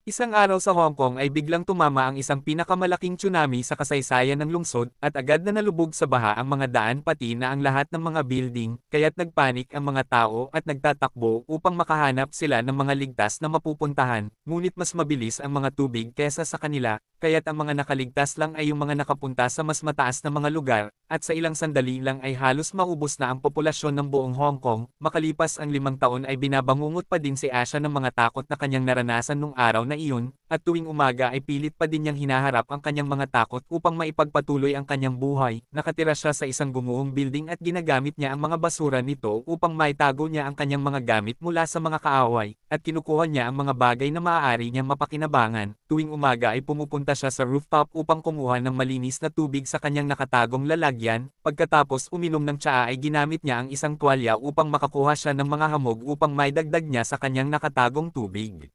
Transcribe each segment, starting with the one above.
Isang araw sa Hong Kong ay biglang tumama ang isang pinakamalaking tsunami sa kasaysayan ng lungsod at agad na nalubog sa baha ang mga daan pati na ang lahat ng mga building, kaya't nagpanik ang mga tao at nagtatakbo upang makahanap sila ng mga ligtas na mapupuntahan, ngunit mas mabilis ang mga tubig kaysa sa kanila, kaya't ang mga nakaligtas lang ay yung mga nakapunta sa mas mataas na mga lugar, at sa ilang sandali lang ay halos maubos na ang populasyon ng buong Hong Kong. Makalipas ang 5 taon ay binabangungot pa din si Asia ng mga takot na kanyang naranasan nung araw na iyon, at tuwing umaga ay pilit pa din niyang hinaharap ang kanyang mga takot upang maipagpatuloy ang kanyang buhay. Nakatira siya sa isang gumuhong building at ginagamit niya ang mga basura nito upang maitago niya ang kanyang mga gamit mula sa mga kaaway, at kinukuha niya ang mga bagay na maaari niyang mapakinabangan. Tuwing umaga ay pumupunta siya sa rooftop upang kumuha ng malinis na tubig sa kanyang nakatagong lalagyan. Pagkatapos uminom ng tsaa ay ginamit niya ang isang tuwalya upang makakuha siya ng mga hamog upang maidagdag niya sa kanyang nakatagong tubig.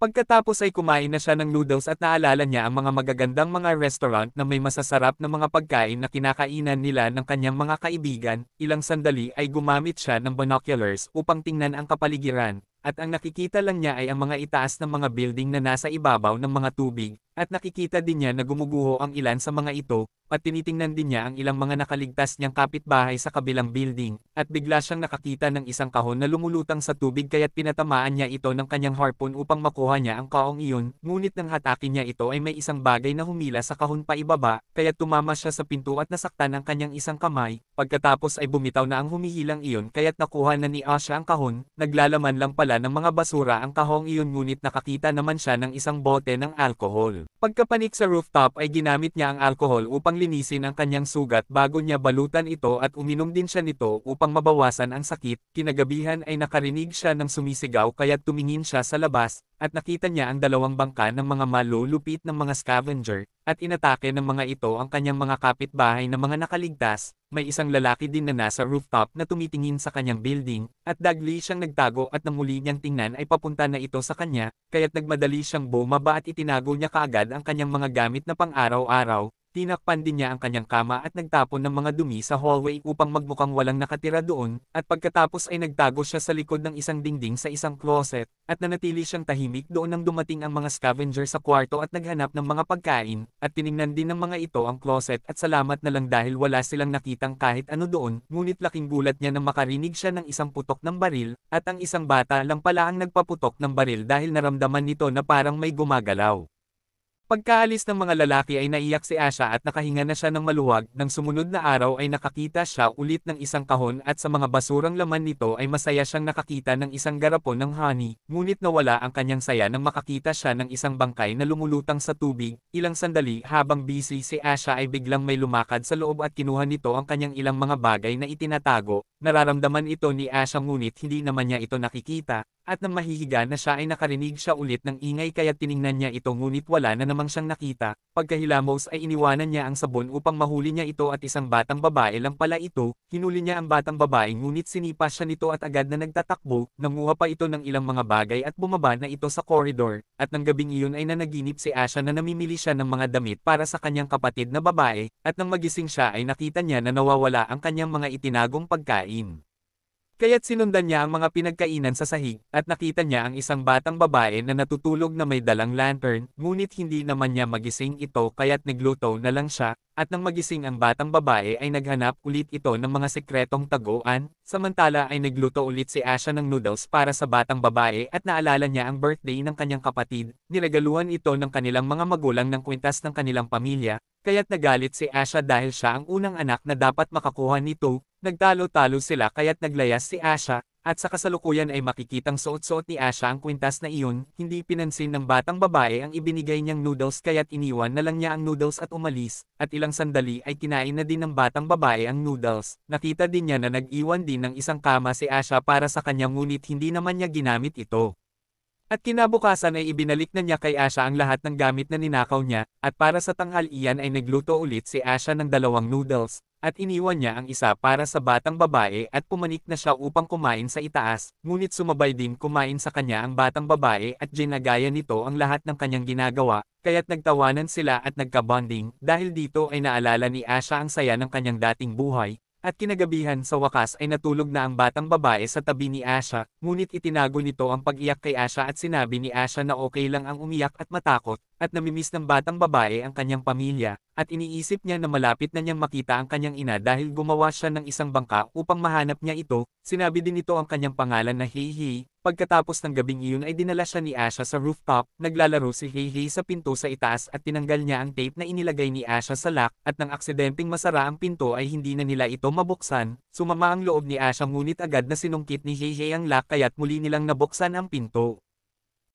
Pagkatapos ay kumain na siya ng noodles at naalala niya ang mga magagandang mga restaurant na may masasarap na mga pagkain na kinakainan nila ng kanyang mga kaibigan. Ilang sandali ay gumamit siya ng binoculars upang tingnan ang kapaligiran, at ang nakikita lang niya ay ang mga itaas ng mga building na nasa ibabaw ng mga tubig, at nakikita din niya na gumuguho ang ilan sa mga ito, at tinitingnan din niya ang ilang mga nakaligtas niyang kapitbahay sa kabilang building, at bigla siyang nakakita ng isang kahon na lumulutang sa tubig kaya't pinatamaan niya ito ng kanyang harpoon upang makuha niya ang kaong iyon, ngunit nang hatakin niya ito ay may isang bagay na humila sa kahon pa ibaba, kaya't tumama siya sa pinto at nasaktan ang kanyang isang kamay. Pagkatapos ay bumitaw na ang humihilang iyon kaya't nakuha na ni Asha ang kahon. Naglalaman lang pala ng mga basura ang kahong iyon, ngunit nakakita naman siya ng isang bote ng alcohol. Pagkapanik sa rooftop ay ginamit niya ang alcohol upang linisin ang kanyang sugat bago niya balutan ito at uminom din siya nito upang mabawasan ang sakit. Kinagabihan ay nakarinig siya ng sumisigaw kaya't tumingin siya sa labas, at nakita niya ang dalawang bangka ng mga malulupit ng mga scavenger, at inatake ng mga ito ang kanyang mga kapitbahay na mga nakaligtas. May isang lalaki din na nasa rooftop na tumitingin sa kanyang building, at dagli siyang nagtago at nang muli niyang tingnan ay papunta na ito sa kanya, kaya't nagmadali siyang bumaba at itinago niya kaagad ang kanyang mga gamit na pang-araw-araw. Tinakpan din niya ang kanyang kama at nagtapon ng mga dumi sa hallway upang magmukhang walang nakatira doon, at pagkatapos ay nagtago siya sa likod ng isang dingding sa isang closet, at nanatili siyang tahimik doon nang dumating ang mga scavenger sa kwarto at naghanap ng mga pagkain, at tiningnan din ng mga ito ang closet at salamat na lang dahil wala silang nakitang kahit ano doon, ngunit laking gulat niya nang makarinig siya ng isang putok ng baril, at ang isang bata lang pala ang nagpaputok ng baril dahil naramdaman nito na parang may gumagalaw. Pagkaalis ng mga lalaki ay naiyak si Asha at nakahinga na siya ng maluwag. Nang sumunod na araw ay nakakita siya ulit ng isang kahon at sa mga basurang laman nito ay masaya siyang nakakita ng isang garapon ng honey. Ngunit nawala ang kanyang saya nang makakita siya ng isang bangkay na lumulutang sa tubig. Ilang sandali habang busy si Asha ay biglang may lumakad sa loob at kinuha nito ang kanyang ilang mga bagay na itinatago. Nararamdaman ito ni Asha ngunit hindi naman niya ito nakikita. At nang mahihiga na siya ay nakarinig siya ulit ng ingay kaya tiningnan niya ito ngunit wala na namang siyang nakita. Pagkahilamos ay iniwanan niya ang sabon upang mahuli niya ito at isang batang babae lang pala ito. Hinuli niya ang batang babae ngunit sinipa siya nito at agad na nagtatakbo. Nanguha pa ito ng ilang mga bagay at bumaba na ito sa koridor. At nang gabing iyon ay nanaginip si Asha na namimili siya ng mga damit para sa kanyang kapatid na babae, at nang magising siya ay nakita niya na nawawala ang kanyang mga itinagong pagkain. Kaya't sinundan niya ang mga pinagkainan sa sahig, at nakita niya ang isang batang babae na natutulog na may dalang lantern, ngunit hindi naman niya magising ito kaya't nagluto na lang siya, at nang magising ang batang babae ay naghanap ulit ito ng mga sekretong taguan. Samantala ay nagluto ulit si Asha ng noodles para sa batang babae at naalala niya ang birthday ng kanyang kapatid. Niregaluhan ito ng kanilang mga magulang ng kwintas ng kanilang pamilya, kaya't nagalit si Asha dahil siya ang unang anak na dapat makakuha nito. Nagtalo-talo sila kaya't naglayas si Asha, at sa kasalukuyan ay makikitang suot-suot ni Asha ang kwintas na iyon. Hindi pinansin ng batang babae ang ibinigay niyang noodles kaya't iniwan na lang niya ang noodles at umalis, at ilang sandali ay kinain na din ng batang babae ang noodles. Nakita din niya na nag-iwan din ng isang kama si Asha para sa kanya ngunit hindi naman niya ginamit ito. At kinabukasan ay ibinalik na niya kay Asha ang lahat ng gamit na ninakaw niya, at para sa tanghalian ay nagluto ulit si Asha ng dalawang noodles, at iniwan niya ang isa para sa batang babae at pumanik na siya upang kumain sa itaas, ngunit sumabay din kumain sa kanya ang batang babae at ginagaya nito ang lahat ng kanyang ginagawa, kaya't nagtawanan sila at nagka-bonding. Dahil dito ay naalala ni Asha ang saya ng kanyang dating buhay, At kinagabihan sa wakas ay natulog na ang batang babae sa tabi ni Asha, ngunit itinago nito ang pag-iyak kay Asha at sinabi ni Asha na okay lang ang umiyak at matakot, at namimiss ng batang babae ang kanyang pamilya, at iniisip niya na malapit na niyang makita ang kanyang ina dahil gumawa siya ng isang bangka upang mahanap niya ito. Sinabi din nito ang kanyang pangalan na Heihei. Pagkatapos ng gabing iyon ay dinala siya ni Asha sa rooftop, naglalaro si Heihei sa pinto sa itaas at tinanggal niya ang tape na inilagay ni Asha sa lock, at nang aksidenteng masara ang pinto ay hindi na nila ito mabuksan. Sumama ang loob ni Asha ngunit agad na sinungkit ni Heihei ang lock kaya't muli nilang nabuksan ang pinto.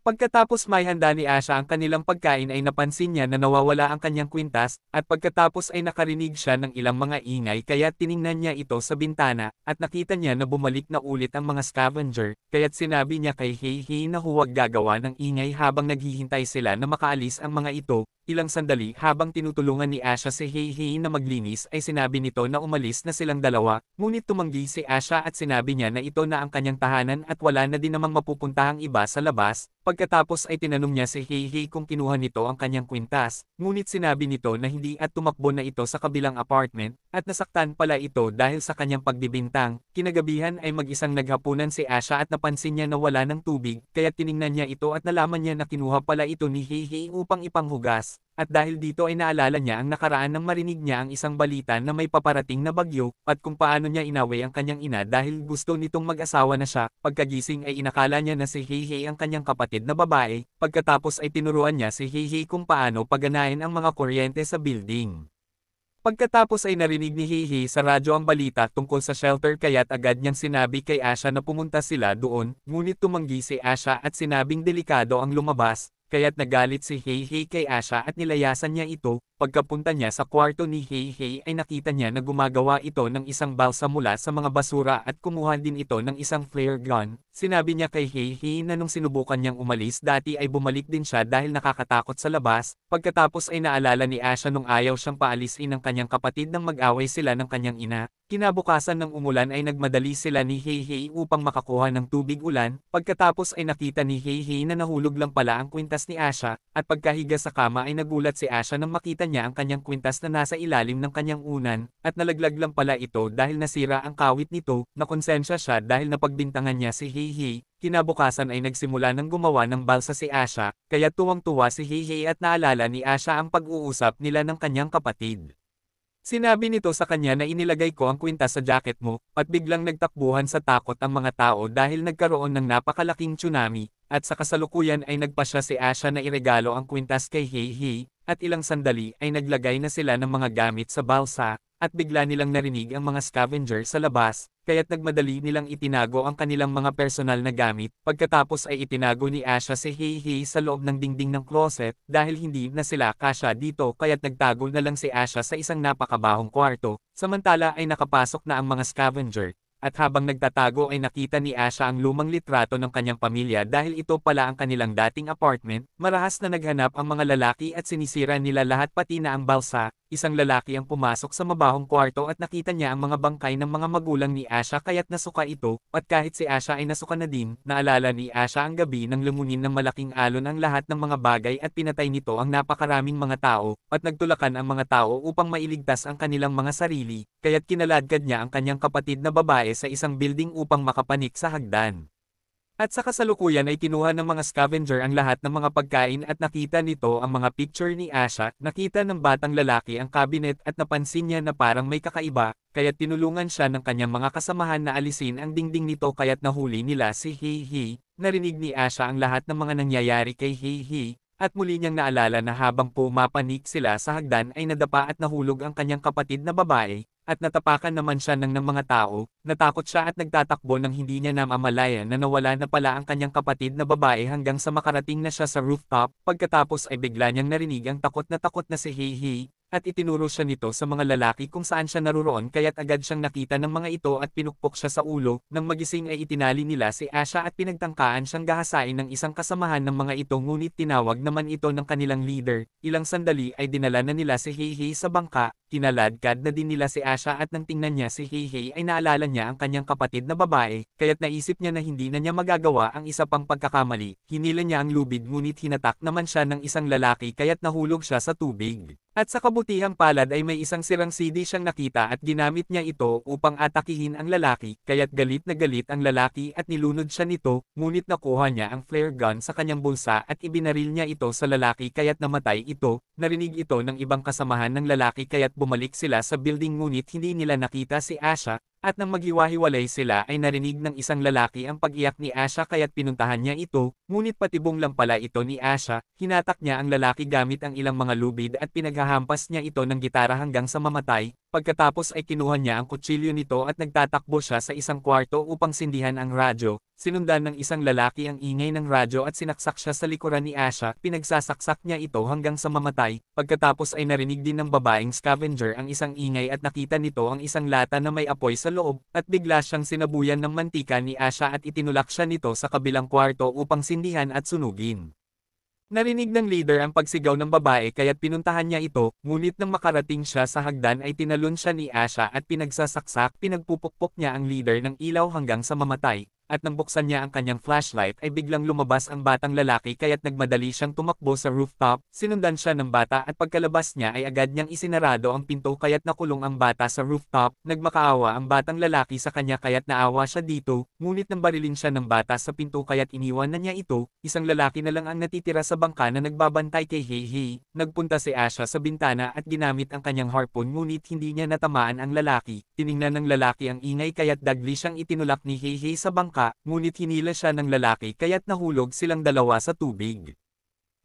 Pagkatapos may handa ni Asha ang kanilang pagkain ay napansin niya na nawawala ang kanyang kwintas, at pagkatapos ay nakarinig siya ng ilang mga ingay kaya tiningnan niya ito sa bintana, at nakita niya na bumalik na ulit ang mga scavenger, kaya't sinabi niya kay Heihei na huwag gagawa ng ingay habang naghihintay sila na makaalis ang mga ito. Ilang sandali habang tinutulungan ni Asha si Heihei na maglinis ay sinabi nito na umalis na silang dalawa, ngunit tumanggi si Asha at sinabi niya na ito na ang kanyang tahanan at wala na din namang mapupuntahang iba sa labas. Pagkatapos ay tinanong niya si Heihei kung kinuha nito ang kanyang kwintas, ngunit sinabi nito na hindi at tumakbo na ito sa kabilang apartment, at nasaktan pala ito dahil sa kanyang pagbibintang. Kinagabihan ay mag-isang naghapunan si Asha at napansin niya na wala ng tubig, kaya tiningnan niya ito at nalaman niya na kinuha pala ito ni Heihei upang ipanghugas. At dahil dito ay naalala niya ang nakaraan nang marinig niya ang isang balita na may paparating na bagyo, at kung paano niya inaway ang kanyang ina dahil gusto nitong mag-asawa na siya. Pagkagising ay inakala niya na si Heihei ang kanyang kapatid na babae, pagkatapos ay tinuruan niya si Heihei kung paano paganahin ang mga kuryente sa building. Pagkatapos ay narinig ni Heihei sa radyo ang balita tungkol sa shelter kaya't agad niyang sinabi kay Asha na pumunta sila doon, ngunit tumanggi si Asha at sinabing delikado ang lumabas. Kaya't nagalit si Heihei kay Asha at nilayasan niya ito. Pagkapunta niya sa kwarto ni Heihei ay nakita niya na gumagawa ito ng isang balsa mula sa mga basura at kumuha din ito ng isang flare gun. Sinabi niya kay Heihei na nung sinubukan niyang umalis dati ay bumalik din siya dahil nakakatakot sa labas. Pagkatapos ay naalala ni Asha nung ayaw siyang paalisin ng kanyang kapatid nang mag-away sila ng kanyang ina. Kinabukasan ng umulan ay nagmadali sila ni Heihei upang makakuha ng tubig ulan. Pagkatapos ay nakita ni Heihei na nahulog lang pala ang kwintas ni Asha, at pagkahiga sa kama ay nagulat si Asha nang makita niya ang kanyang kwintas na nasa ilalim ng kanyang unan, at nalaglag lang pala ito dahil nasira ang kawit nito. Nakonsensya siya dahil napagbintangan niya si Heihei. Kinabukasan ay nagsimula ng gumawa ng balsa si Asha, kaya tuwang-tuwa si Heihei at naalala ni Asha ang pag-uusap nila ng kanyang kapatid. Sinabi nito sa kanya na inilagay ko ang kwintas sa jacket mo, at biglang nagtakbuhan sa takot ang mga tao dahil nagkaroon ng napakalaking tsunami, at sa kasalukuyan ay nagpasya si Asha na iregalo ang kwintas kay Heihei, at ilang sandali ay naglagay na sila ng mga gamit sa balsa, at bigla nilang narinig ang mga scavenger sa labas, kaya't nagmadali nilang itinago ang kanilang mga personal na gamit. Pagkatapos ay itinago ni Asha si Heihei sa loob ng dingding ng closet, dahil hindi na sila kasya dito kaya't nagtago na lang si Asha sa isang napakabahong kwarto, samantala ay nakapasok na ang mga scavenger. At habang nagtatago ay nakita ni Asha ang lumang litrato ng kanyang pamilya dahil ito pala ang kanilang dating apartment. Marahas na naghanap ang mga lalaki at sinisira nila lahat pati na ang balsa. Isang lalaki ang pumasok sa mabahong kwarto at nakita niya ang mga bangkay ng mga magulang ni Asha kaya't nasuka ito, at kahit si Asha ay nasuka na din, naalala ni Asha ang gabi nang lumunin ng malaking alon ang lahat ng mga bagay at pinatay nito ang napakaraming mga tao, at nagtulakan ang mga tao upang mailigtas ang kanilang mga sarili, kaya't kinaladkad niya ang kanyang kapatid na babae sa isang building upang makapanik sa hagdan. At sa kasalukuyan ay kinuha ng mga scavenger ang lahat ng mga pagkain at nakita nito ang mga picture ni Asha. Nakita ng batang lalaki ang cabinet at napansin niya na parang may kakaiba, kaya tinulungan siya ng kanyang mga kasamahan na alisin ang dingding nito kaya't nahuli nila si Heihei. Narinig ni Asha ang lahat ng mga nangyayari kay Heihei, at muli niyang naalala na habang pumapanik sila sa hagdan ay nadapa at nahulog ang kanyang kapatid na babae. At natapakan naman siya ng mga tao, natakot siya at nagtatakbo nang hindi niya namamalayan na nawala na pala ang kanyang kapatid na babae hanggang sa makarating na siya sa rooftop. Pagkatapos ay bigla niyang narinig ang takot na si Heihei, at itinuro siya nito sa mga lalaki kung saan siya naruroon kaya't agad siyang nakita ng mga ito at pinukpok siya sa ulo. Nang magising ay itinali nila si Asha at pinagtangkaan siyang gahasain ng isang kasamahan ng mga ito ngunit tinawag naman ito ng kanilang leader. Ilang sandali ay dinala na nila si Heihei sa bangka, kinaladkad na din nila si Asha at nang tingnan niya si Heihei ay naalala niya ang kanyang kapatid na babae, kaya't naisip niya na hindi na niya magagawa ang isa pang pagkakamali, hinila niya ang lubid ngunit hinatak naman siya ng isang lalaki kaya't nahulog siya sa tubig. At sa kabutihang palad ay may isang sirang CD siyang nakita at ginamit niya ito upang atakihin ang lalaki, kaya't galit na galit ang lalaki at nilunod siya nito, ngunit nakuha niya ang flare gun sa kanyang bulsa at ibinaril niya ito sa lalaki kaya't namatay ito. Narinig ito ng ibang kasamahan ng lalaki kaya't bumalik sila sa building ngunit hindi nila nakita si Asha. At nang maghiwa-hiwalay sila ay narinig ng isang lalaki ang pag-iyak ni Asha kaya't pinuntahan niya ito, ngunit patibong lang pala ito ni Asha, hinatak niya ang lalaki gamit ang ilang mga lubid at pinaghahampas niya ito ng gitara hanggang sa mamatay, pagkatapos ay kinuha niya ang kutsilyo nito at nagtatakbo siya sa isang kwarto upang sindihan ang radyo, sinundan ng isang lalaki ang ingay ng radyo at sinaksak siya sa likuran ni Asha, pinagsasaksak niya ito hanggang sa mamatay, pagkatapos ay narinig din ng babaeng scavenger ang isang ingay at nakita nito ang isang lata na may apoy sa loob, at bigla siyang sinabuyan ng mantika ni Asha at itinulak siya nito sa kabilang kwarto upang sindihan at sunugin. Narinig ng leader ang pagsigaw ng babae kaya't pinuntahan niya ito, ngunit nang makarating siya sa hagdan ay tinalon siya ni Asha at pinagsasaksak, pinagpupukpok niya ang leader ng ilaw hanggang sa mamatay. At nang buksan niya ang kanyang flashlight ay biglang lumabas ang batang lalaki kaya't nagmadali siyang tumakbo sa rooftop, sinundan siya ng bata at pagkalabas niya ay agad niyang isinarado ang pinto kaya't nakulong ang bata sa rooftop, nagmakaawa ang batang lalaki sa kanya kaya't naawa siya dito, ngunit nang barilin siya ng bata sa pinto kaya't iniwan na niya ito, isang lalaki na lang ang natitira sa bangka na nagbabantay kay Heihei, nagpunta si Asha sa bintana at ginamit ang kanyang harpoon ngunit hindi niya natamaan ang lalaki, tiningnan ng lalaki ang ingay kaya't dagli siyang itinulak ni Heihei sa bangka, ngunit hinila siya ng lalaki kaya't nahulog silang dalawa sa tubig.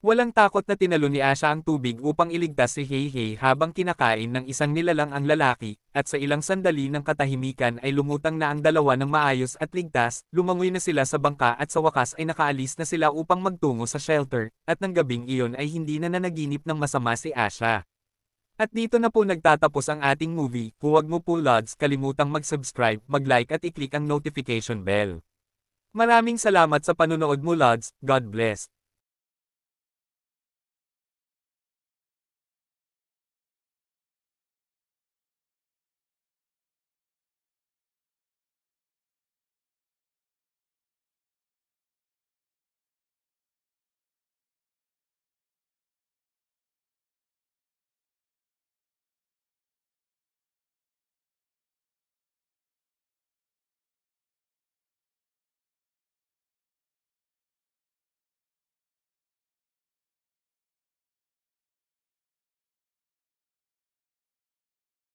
Walang takot na tinalo ni Asha ang tubig upang iligtas si Heihei habang kinakain ng isang nilalang ang lalaki, at sa ilang sandali ng katahimikan ay lumutang na ang dalawa ng maayos at ligtas, lumangoy na sila sa bangka at sa wakas ay nakaalis na sila upang magtungo sa shelter, at ng gabing iyon ay hindi na nanaginip ng masama si Asha. At dito na po nagtatapos ang ating movie, huwag mo po lods kalimutang mag-subscribe, mag-like at i-click ang notification bell. Maraming salamat sa panunood mo lods, God bless.